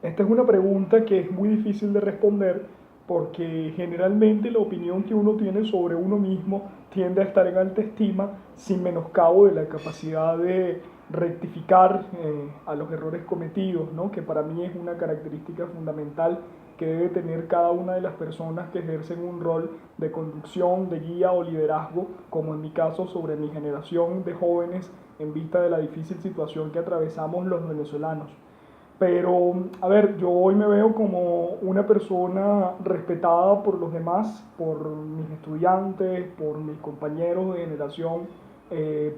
Esta es una pregunta que es muy difícil de responder porque generalmente la opinión que uno tiene sobre uno mismo tiende a estar en alta estima sin menoscabo de la capacidad de rectificar a los errores cometidos, ¿no? Que para mí es una característica fundamental que debe tener cada una de las personas que ejercen un rol de conducción, de guía o liderazgo, como en mi caso sobre mi generación de jóvenes en vista de la difícil situación que atravesamos los venezolanos. Pero, a ver, yo hoy me veo como una persona respetada por los demás, por mis estudiantes, por mis compañeros de generación,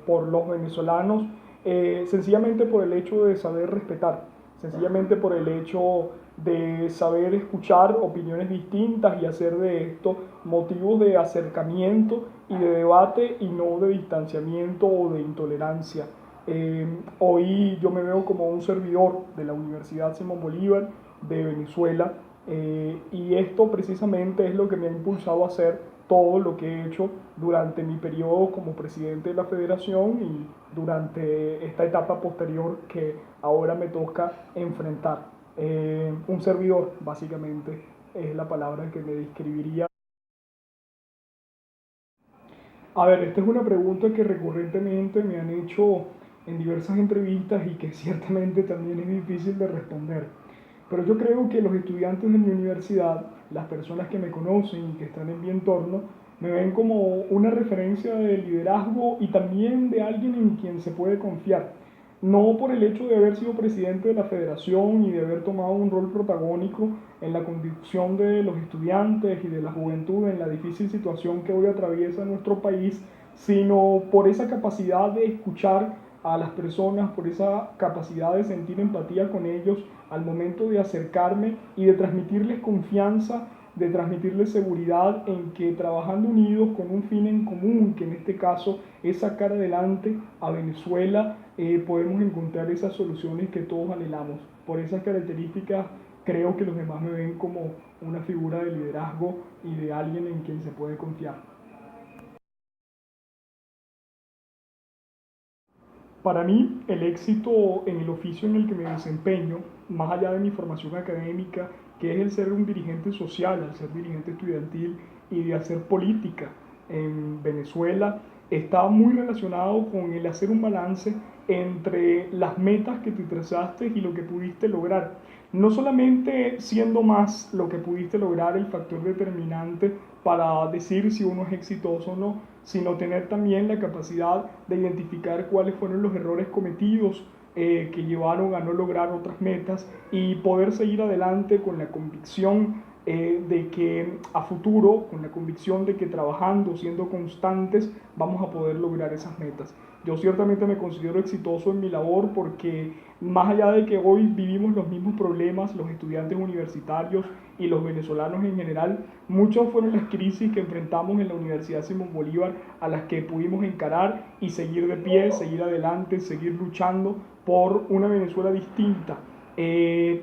por los venezolanos, sencillamente por el hecho de saber respetar, sencillamente por el hecho de saber escuchar opiniones distintas y hacer de esto motivos de acercamiento y de debate y no de distanciamiento o de intolerancia. Hoy yo me veo como un servidor de la Universidad Simón Bolívar de Venezuela, y esto precisamente es lo que me ha impulsado a hacer todo lo que he hecho durante mi periodo como presidente de la federación y durante esta etapa posterior que ahora me toca enfrentar. Un servidor, básicamente, es la palabra que me describiría. A ver, esta es una pregunta que recurrentemente me han hecho en diversas entrevistas y que ciertamente también es difícil de responder. Pero yo creo que los estudiantes de mi universidad, las personas que me conocen y que están en mi entorno, me ven como una referencia de liderazgo y también de alguien en quien se puede confiar. No por el hecho de haber sido presidente de la federación y de haber tomado un rol protagónico en la conducción de los estudiantes y de la juventud en la difícil situación que hoy atraviesa nuestro país, sino por esa capacidad de escuchar a las personas, por esa capacidad de sentir empatía con ellos al momento de acercarme y de transmitirles confianza, de transmitirles seguridad en que trabajando unidos con un fin en común, que en este caso es sacar adelante a Venezuela, podemos encontrar esas soluciones que todos anhelamos. Por esas características creo que los demás me ven como una figura de liderazgo y de alguien en quien se puede confiar. Para mí, el éxito en el oficio en el que me desempeño, más allá de mi formación académica, que es el ser un dirigente social, el ser dirigente estudiantil y de hacer política en Venezuela, está muy relacionado con el hacer un balance entre las metas que te trazaste y lo que pudiste lograr. No solamente siendo más lo que pudiste lograr el factor determinante para decir si uno es exitoso o no, sino tener también la capacidad de identificar cuáles fueron los errores cometidos que llevaron a no lograr otras metas y poder seguir adelante con la convicción de que a futuro, con la convicción de que trabajando, siendo constantes, vamos a poder lograr esas metas. Yo ciertamente me considero exitoso en mi labor porque más allá de que hoy vivimos los mismos problemas, los estudiantes universitarios y los venezolanos en general, muchas fueron las crisis que enfrentamos en la Universidad Simón Bolívar a las que pudimos encarar y seguir de pie, seguir adelante, seguir luchando por una Venezuela distinta.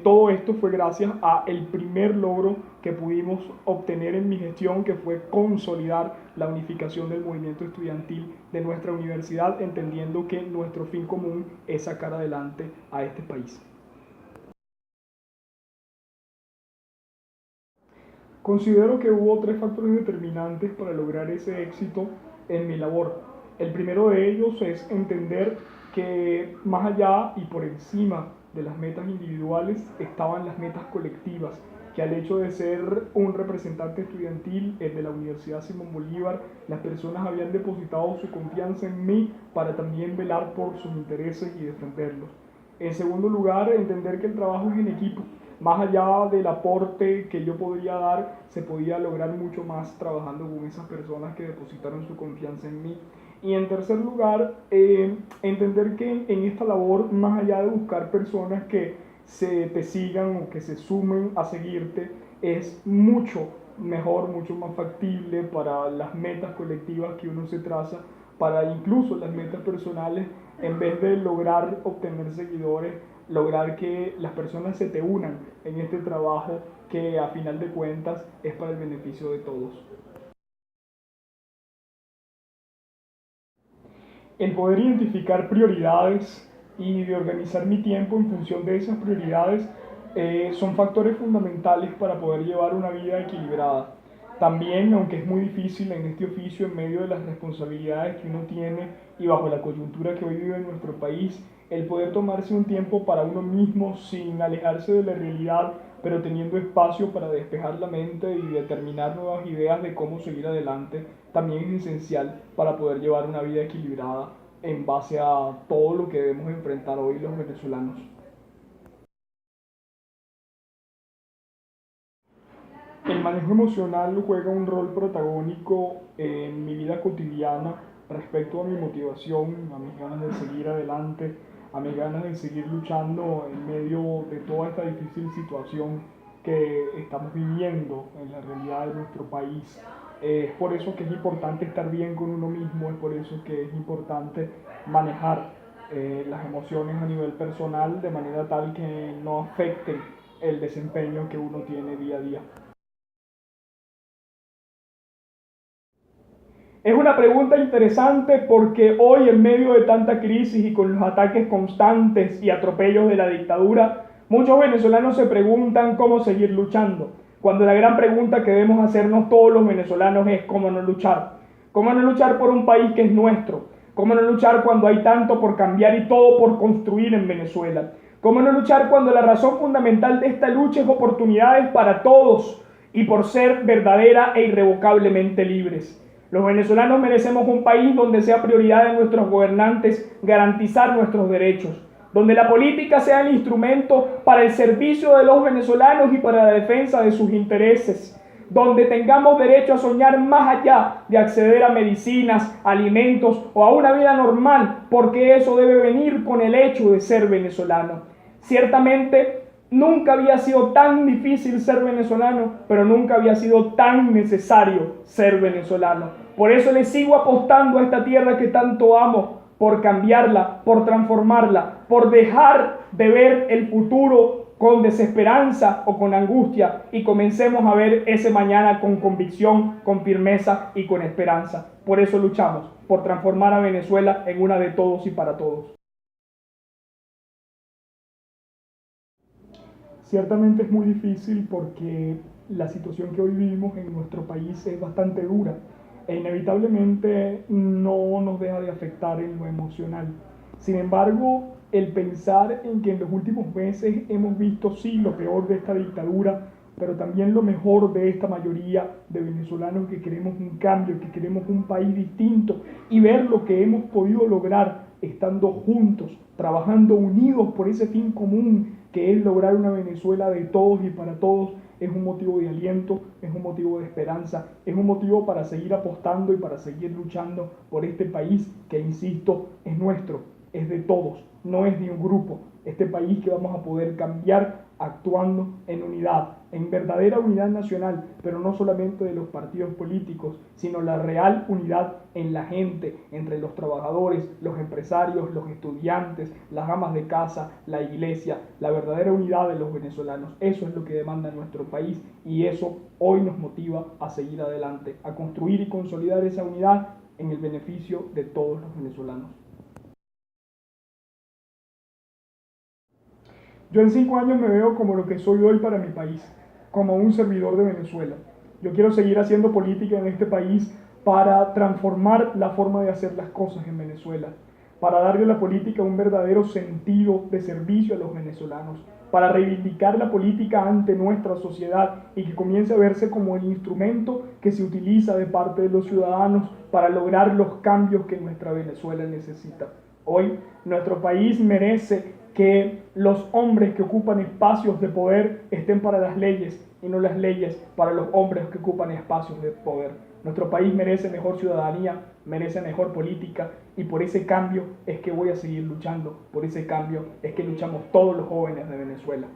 Todo esto fue gracias a el primer logro que pudimos obtener en mi gestión, que fue consolidar la unificación del movimiento estudiantil de nuestra universidad, entendiendo que nuestro fin común es sacar adelante a este país. Considero que hubo tres factores determinantes para lograr ese éxito en mi labor. El primero de ellos es entender que más allá y por encima de las metas individuales estaban las metas colectivas, que al hecho de ser un representante estudiantil de la Universidad Simón Bolívar, las personas habían depositado su confianza en mí para también velar por sus intereses y defenderlos. En segundo lugar, entender que el trabajo es en equipo. Más allá del aporte que yo podría dar, se podía lograr mucho más trabajando con esas personas que depositaron su confianza en mí. Y en tercer lugar, entender que en esta labor, más allá de buscar personas que se te sigan o que se sumen a seguirte, es mucho mejor, mucho más factible para las metas colectivas que uno se traza, para incluso las metas personales, en vez de lograr obtener seguidores, lograr que las personas se te unan en este trabajo que a final de cuentas es para el beneficio de todos. El poder identificar prioridades y de organizar mi tiempo en función de esas prioridades son factores fundamentales para poder llevar una vida equilibrada. También, aunque es muy difícil en este oficio, en medio de las responsabilidades que uno tiene y bajo la coyuntura que hoy vive en nuestro país, el poder tomarse un tiempo para uno mismo sin alejarse de la realidad, pero teniendo espacio para despejar la mente y determinar nuevas ideas de cómo seguir adelante, también es esencial para poder llevar una vida equilibrada en base a todo lo que debemos enfrentar hoy los venezolanos. El manejo emocional juega un rol protagónico en mi vida cotidiana respecto a mi motivación, a mis ganas de seguir adelante, a mis ganas de seguir luchando en medio de toda esta difícil situación que estamos viviendo en la realidad de nuestro país. Es por eso que es importante estar bien con uno mismo, es por eso que es importante manejar las emociones a nivel personal de manera tal que no afecten el desempeño que uno tiene día a día. Es una pregunta interesante porque hoy, en medio de tanta crisis y con los ataques constantes y atropellos de la dictadura, muchos venezolanos se preguntan cómo seguir luchando, cuando la gran pregunta que debemos hacernos todos los venezolanos es cómo no luchar. Cómo no luchar por un país que es nuestro. Cómo no luchar cuando hay tanto por cambiar y todo por construir en Venezuela. Cómo no luchar cuando la razón fundamental de esta lucha es oportunidades para todos y por ser verdadera e irrevocablemente libres. Los venezolanos merecemos un país donde sea prioridad de nuestros gobernantes garantizar nuestros derechos, donde la política sea el instrumento para el servicio de los venezolanos y para la defensa de sus intereses, donde tengamos derecho a soñar más allá de acceder a medicinas, alimentos o a una vida normal, porque eso debe venir con el hecho de ser venezolano. Ciertamente, nunca había sido tan difícil ser venezolano, pero nunca había sido tan necesario ser venezolano. Por eso le sigo apostando a esta tierra que tanto amo, por cambiarla, por transformarla, por dejar de ver el futuro con desesperanza o con angustia y comencemos a ver ese mañana con convicción, con firmeza y con esperanza. Por eso luchamos, por transformar a Venezuela en una de todos y para todos. Ciertamente es muy difícil porque la situación que hoy vivimos en nuestro país es bastante dura e inevitablemente no nos deja de afectar en lo emocional. Sin embargo, el pensar en que en los últimos meses hemos visto sí lo peor de esta dictadura, pero también lo mejor de esta mayoría de venezolanos que queremos un cambio, que queremos un país distinto y ver lo que hemos podido lograr estando juntos, trabajando unidos por ese fin común que es lograr una Venezuela de todos y para todos, es un motivo de aliento, es un motivo de esperanza, es un motivo para seguir apostando y para seguir luchando por este país que, insisto, es nuestro, es de todos, no es de un grupo. Este país que vamos a poder cambiar actuando en unidad, en verdadera unidad nacional, pero no solamente de los partidos políticos, sino la real unidad en la gente, entre los trabajadores, los empresarios, los estudiantes, las amas de casa, la iglesia, la verdadera unidad de los venezolanos. Eso es lo que demanda nuestro país y eso hoy nos motiva a seguir adelante, a construir y consolidar esa unidad en el beneficio de todos los venezolanos. Yo en 5 años me veo como lo que soy hoy para mi país, como un servidor de Venezuela. Yo quiero seguir haciendo política en este país para transformar la forma de hacer las cosas en Venezuela, para darle a la política un verdadero sentido de servicio a los venezolanos, para reivindicar la política ante nuestra sociedad y que comience a verse como el instrumento que se utiliza de parte de los ciudadanos para lograr los cambios que nuestra Venezuela necesita. Hoy nuestro país merece que los hombres que ocupan espacios de poder estén para las leyes y no las leyes para los hombres que ocupan espacios de poder. Nuestro país merece mejor ciudadanía, merece mejor política y por ese cambio es que voy a seguir luchando, por ese cambio es que luchamos todos los jóvenes de Venezuela.